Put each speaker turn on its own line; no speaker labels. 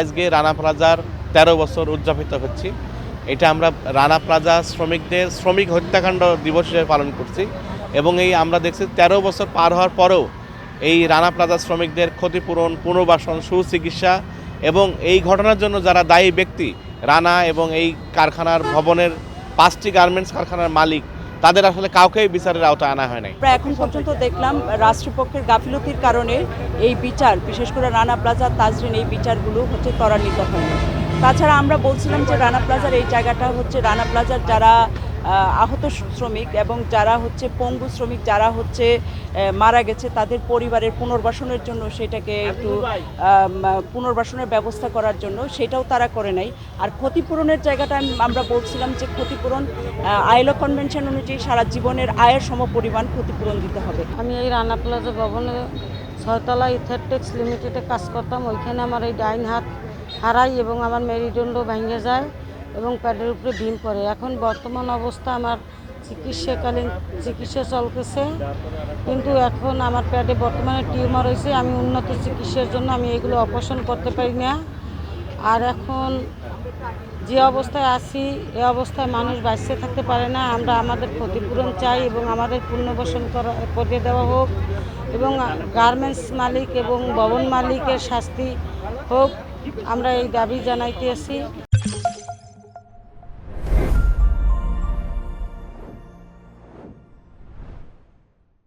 আজকে রানা প্লাজার 13 বছর উদযাপিত হচ্ছে। এটা আমরা রানা প্লাজা শ্রমিকদের শ্রমিক হত্যাকাণ্ড দিবস হিসেবে পালন করছি এবং এই আমরা দেখছি 13 বছর পার হওয়ার পরেও এই রানা প্লাজা শ্রমিকদের ক্ষতিপূরণ, পুনর্বাসন, সুচিকিৎসা এবং এই ঘটনার জন্য যারা দায়ী ব্যক্তি রানা এবং এই কারখানার ভবনের 5টি গার্মেন্টস কারখানার মালিক, তাদের আসলে কাউকেই বিচারের আওতায় আনা হয় নাই।
এখন পর্যন্ত দেখলাম রাষ্ট্রপক্ষের গাফিলতির কারণে এই বিচার, বিশেষ করে রানা প্লাজা, তাজরিন, এই বিচারগুলো ত্বরান্বিত হয়নি। তাছাড়া আমরা বলছিলাম যে রানা প্লাজার এই জায়গাটা হচ্ছে রানা প্লাজার যারা আহত শ্রমিক এবং যারা পঙ্গু শ্রমিক, যারা মারা গেছে, তাদের পরিবারের পুনর্বাসনের জন্য সেটাকে একটু পুনর্বাসনের ব্যবস্থা করার জন্য সেটাও তারা করে নাই। আর ক্ষতিপূরণের জায়গাটা আমরা বলছিলাম যে ক্ষতিপূরণ আইলো কনভেনশন অনুযায়ী সারা জীবনের আয়ের সমপরিমাণ ক্ষতিপূরণ দিতে হবে।
আমি এই রানা প্লাজা ভবনে 6তলা ইথারটেক্স লিমিটেডে কাজ করতাম। ওইখানে আমার এই ডাইন হাত হারাই এবং আমার মেরুদণ্ড ভেঙে যায় এবং প্যাডের উপরে ডিম পড়ে। এখন বর্তমান অবস্থা আমার চিকিৎসাকালীন চিকিৎসা চলতেছে, কিন্তু এখন আমার প্যাডে বর্তমানে টিউমার হয়েছে। আমি উন্নত চিকিৎসার জন্য আমি এগুলো অপারেশন করতে পারি না। আর এখন যে অবস্থায় আছি এ অবস্থায় মানুষ বাঁচতে থাকতে পারে না। আমরা আমাদের ক্ষতিপূরণ চাই এবং আমাদের পুনর্বাসন করে দেওয়া হোক এবং গার্মেন্টস মালিক এবং ভবন মালিকের শাস্তি হোক, আমরা এই দাবি জানাইতেছি।